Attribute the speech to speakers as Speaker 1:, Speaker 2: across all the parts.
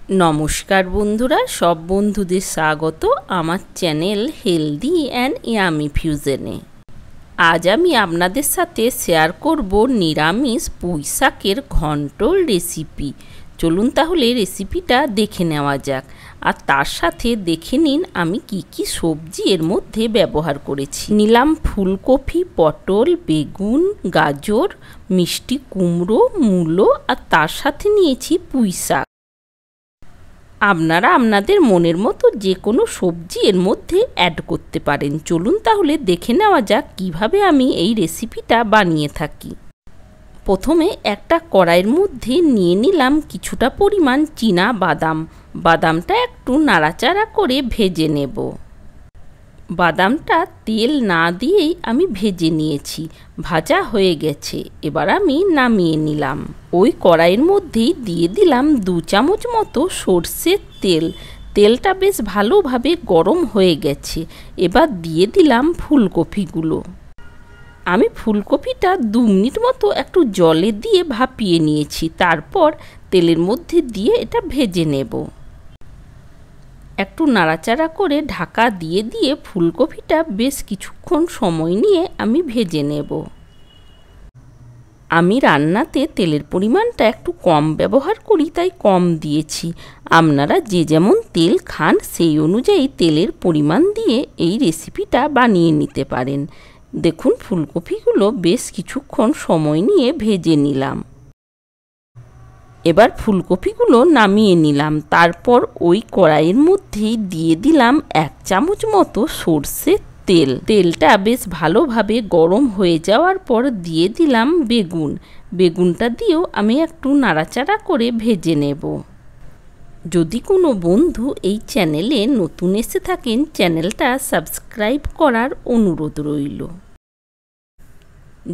Speaker 1: নমস্কার বন্ধুরা, সব বন্ধুদের স্বাগত আমার চ্যানেল হেলদি অ্যান্ড ইয়ামি ফিউশনে। আজ আমি আপনাদের সাথে শেয়ার করব নিরামিষ পুঁই শাকের ঘন্ট রেসিপি। চলুন তাহলে রেসিপিটা দেখে নেওয়া যাক। আর তার সাথে দেখে নিন আমি কি কি সবজি এর মধ্যে ব্যবহার করেছি। নিলাম ফুলকপি, পটল, বেগুন, গাজর, মিষ্টি কুমড়ো, মূলো আর তার সাথে নিয়েছি পুঁই শাক। আপনারা আপনাদের মনের মতো যে কোনো সবজি এর মধ্যে অ্যাড করতে পারেন। চলুন তাহলে দেখে নেওয়া যাক কিভাবে আমি এই রেসিপিটা বানিয়ে থাকি। প্রথমে একটা কড়াইয়ের মধ্যে নিয়ে নিলাম কিছুটা পরিমাণ চীনা বাদাম। বাদামটা একটু নাড়াচাড়া করে ভেজে নেব। বাদামটা তেল না দিয়েই আমি ভেজে নিয়েছি, ভাজা হয়ে গেছে। এবার আমি নামিয়ে নিলাম। ওই কড়াইয়ের মধ্যেই দিয়ে দিলাম 2 চামচ মতো সর্ষের তেল। তেলটা বেশ ভালোভাবে গরম হয়ে গেছে। এবার দিয়ে দিলাম ফুলকপিগুলো। আমি ফুলকপিটা 2 মিনিট মতো একটু জলে দিয়ে ভাপিয়ে নিয়েছি। তারপর তেলের মধ্যে দিয়ে এটা ভেজে নেব। একটু নাড়াচাড়া করে ঢাকা দিয়ে দিয়ে ফুলকপিটা বেশ কিছুক্ষণ সময় নিয়ে আমি ভেজে নেব। আমি রান্নাতে তেলের পরিমাণটা একটু কম ব্যবহার করি, তাই কম দিয়েছি। আপনারা যে যেমন তেল খান সেই অনুযায়ী তেলের পরিমাণ দিয়ে এই রেসিপিটা বানিয়ে নিতে পারেন। দেখুন ফুলকপিগুলো বেশ কিছুক্ষণ সময় নিয়ে ভেজে নিলাম। এবার ফুলকপিগুলো নামিয়ে নিলাম। তারপর ওই কড়াইয়ের মধ্যেই দিয়ে দিলাম 1 চামচ মতো সর্ষের তেল। তেলটা বেশ ভালোভাবে গরম হয়ে যাওয়ার পর দিয়ে দিলাম বেগুন। বেগুনটা দিয়েও আমি একটু নাড়াচাড়া করে ভেজে নেব। যদি কোনো বন্ধু এই চ্যানেলে নতুন এসে থাকেন, চ্যানেলটা সাবস্ক্রাইব করার অনুরোধ রইল।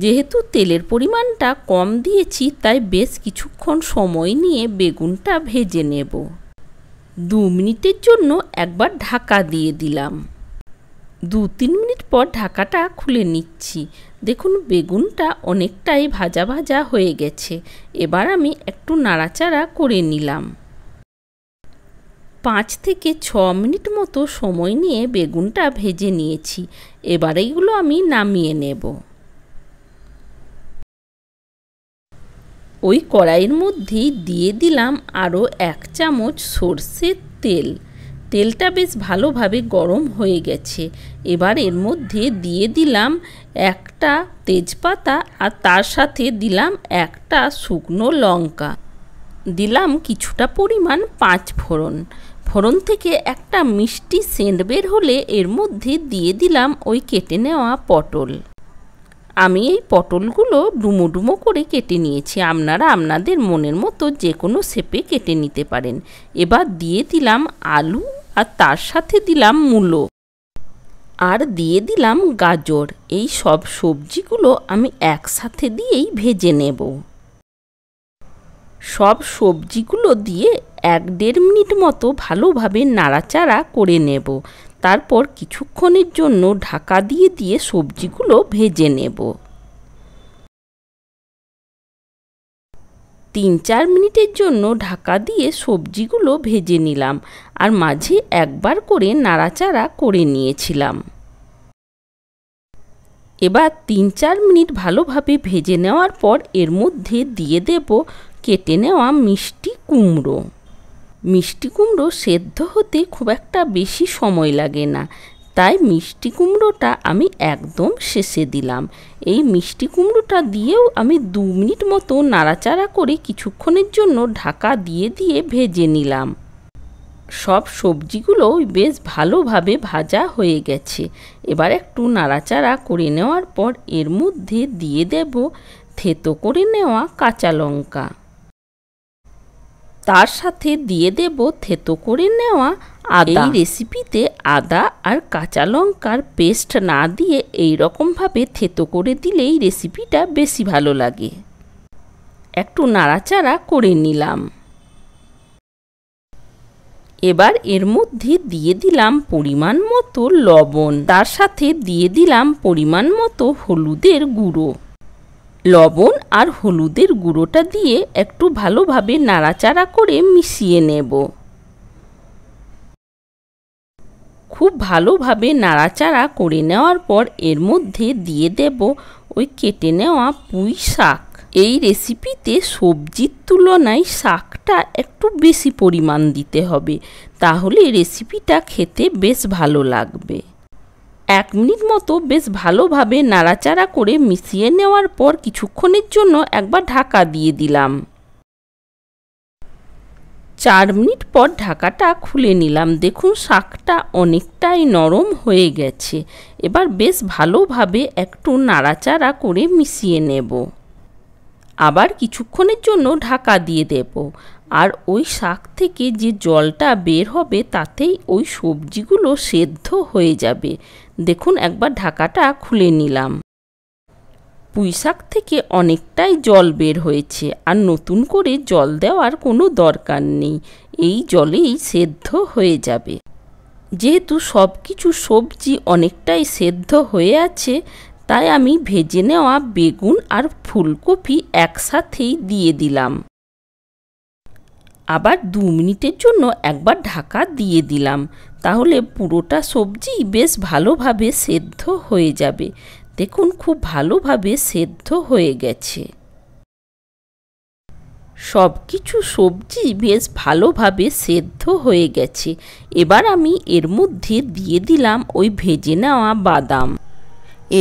Speaker 1: যেহেতু তেলের পরিমাণটা কম দিয়েছি, তাই বেশ কিছুক্ষণ সময় নিয়ে বেগুনটা ভেজে নেব। 2 মিনিটের জন্য একবার ঢাকা দিয়ে দিলাম। 2-3 মিনিট পর ঢাকাটা খুলে নিচ্ছি। দেখুন বেগুনটা অনেকটাই ভাজা ভাজা হয়ে গেছে। এবার আমি একটু নাড়াচাড়া করে নিলাম। 5 থেকে 6 মিনিট মতো সময় নিয়ে বেগুনটা ভেজে নিয়েছি। এবার এইগুলো আমি নামিয়ে নেব। ওই কড়াইয়ের মধ্যেই দিয়ে দিলাম আরও 1 চামচ সর্ষের তেল। তেলটা বেশ ভালোভাবে গরম হয়ে গেছে। এবার এর মধ্যে দিয়ে দিলাম একটা তেজপাতা আর তার সাথে দিলাম একটা শুকনো লঙ্কা। দিলাম কিছুটা পরিমাণ 5 ফোড়ন। ফোড়ন থেকে একটা মিষ্টি সেন্ট বের হলে এর মধ্যে দিয়ে দিলাম ওই কেটে নেওয়া পটল। আমি এই পটলগুলো ডুমো ডুমো করে কেটে নিয়েছি। আপনারা আপনাদের মনের মতো যে কোনো শেপে কেটে নিতে পারেন। এবার দিয়ে দিলাম আলু আর তার সাথে দিলাম মূলো আর দিয়ে দিলাম গাজর। এই সব সবজিগুলো আমি একসাথে দিয়েই ভেজে নেব। সব সবজিগুলো দিয়ে 1-1.5 মিনিট মতো ভালোভাবে নাড়াচাড়া করে নেব। তারপর কিছুক্ষণের জন্য ঢাকা দিয়ে দিয়ে সবজিগুলো ভেজে নেব। 3-4 মিনিটের জন্য ঢাকা দিয়ে সবজিগুলো ভেজে নিলাম আর মাঝে একবার করে নাড়াচাড়া করে নিয়েছিলাম। এবার 3-4 মিনিট ভালোভাবে ভেজে নেওয়ার পর এর মধ্যে দিয়ে দেব কেটে নেওয়া মিষ্টি কুমড়ো। মিষ্টি কুমড়ো সেদ্ধ হতে খুব একটা বেশি সময় লাগে না, তাই মিষ্টি কুমড়োটা আমি একদম শেষে দিলাম। এই মিষ্টি কুমড়োটা দিয়েও আমি 2 মিনিট মতো নাড়াচাড়া করে কিছুক্ষণের জন্য ঢাকা দিয়ে দিয়ে ভেজে নিলাম। সব সবজিগুলো বেশ ভালোভাবে ভাজা হয়ে গেছে। এবার একটু নাড়াচাড়া করে নেওয়ার পর এর মধ্যে দিয়ে দেব থেতো করে নেওয়া কাঁচা লঙ্কা। তার সাথে দিয়ে দেব থেতো করে নেওয়া আদা। এই রেসিপিতে আদা আর কাঁচা লঙ্কার পেস্ট না দিয়ে এই রকমভাবে থেতো করে দিলেই রেসিপিটা বেশি ভালো লাগে। একটু নাড়াচাড়া করে নিলাম। এবার এর মধ্যে দিয়ে দিলাম পরিমাণ মতো লবণ। তার সাথে দিয়ে দিলাম পরিমাণ মতো হলুদের গুঁড়ো। লবণ আর হলুদের গুঁড়োটা দিয়ে একটু ভালোভাবে নাড়াচাড়া করে মিশিয়ে নেব। খুব ভালোভাবে নাড়াচাড়া করে নেওয়ার পর এর মধ্যে দিয়ে দেব ওই কেটে নেওয়া পুঁই শাক। এই রেসিপিতে সবজির তুলনায় শাকটা একটু বেশি পরিমাণ দিতে হবে, তাহলে রেসিপিটা খেতে বেশ ভালো লাগবে। 1 মিনিট মতো বেশ ভালোভাবে নাড়াচাড়া করে মিশিয়ে নেওয়ার পর কিছুক্ষণের জন্য একবার ঢাকা দিয়ে দিলাম। 4 মিনিট পর ঢাকাটা খুলে নিলাম। দেখুন শাকটা অনেকটাই নরম হয়ে গেছে। এবার বেশ ভালোভাবে একটু নাড়াচাড়া করে মিশিয়ে নেব। আবার কিছুক্ষণের জন্য ঢাকা দিয়ে দেব। আর ওই শাক থেকে যে জলটা বের হবে তাতেই ওই সবজিগুলো সেদ্ধ হয়ে যাবে। দেখুন একবার ঢাকাটা খুলে নিলাম। পুঁই শাক থেকে অনেকটাই জল বের হয়েছে, আর নতুন করে জল দেওয়ার কোনো দরকার নেই, এই জলেই সেদ্ধ হয়ে যাবে। যেহেতু সব কিছু সবজি অনেকটাই সেদ্ধ হয়ে আছে, তাই আমি ভেজে নেওয়া বেগুন আর ফুলকপি একসাথেই দিয়ে দিলাম। আবার 2 মিনিটের জন্য একবার ঢাকা দিয়ে দিলাম, তাহলে পুরোটা সবজি বেশ ভালোভাবে সেদ্ধ হয়ে যাবে। দেখুন খুব ভালোভাবে সেদ্ধ হয়ে গেছে। সব কিছু সবজি বেশ ভালোভাবে সেদ্ধ হয়ে গেছে। এবার আমি এর মধ্যে দিয়ে দিলাম ওই ভেজে নেওয়া বাদাম।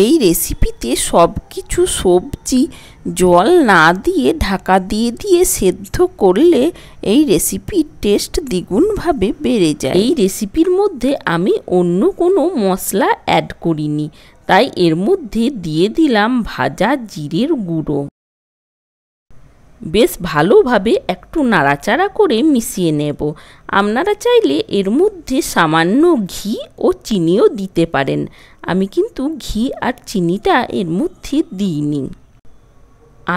Speaker 1: এই রেসিপিতে সব কিছু সবজি জল না দিয়ে ঢাকা দিয়ে দিয়ে সেদ্ধ করলে এই রেসিপির টেস্ট দ্বিগুণভাবে বেড়ে যায়। এই রেসিপির মধ্যে আমি অন্য কোনো মশলা অ্যাড করিনি, তাই এর মধ্যে দিয়ে দিলাম ভাজা জিরের গুঁড়ো। বেশ ভালোভাবে একটু নাড়াচাড়া করে মিশিয়ে নেব। আপনারা চাইলে এর মধ্যে সামান্য ঘি ও চিনিও দিতে পারেন, আমি কিন্তু ঘি আর চিনিটা এর মধ্যে দিইনি।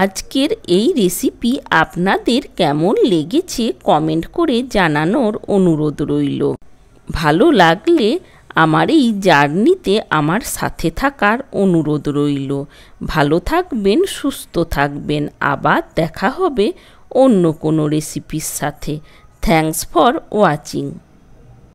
Speaker 1: আজকের এই রেসিপি আপনাদের কেমন লেগেছে কমেন্ট করে জানানোর অনুরোধ রইল। ভালো লাগলে আমার এই জার্নিতে আমার সাথে থাকার অনুরোধ রইল। ভালো থাকবেন, সুস্থ থাকবেন। আবার দেখা হবে অন্য কোনো রেসিপির সাথে। Thanks for watching.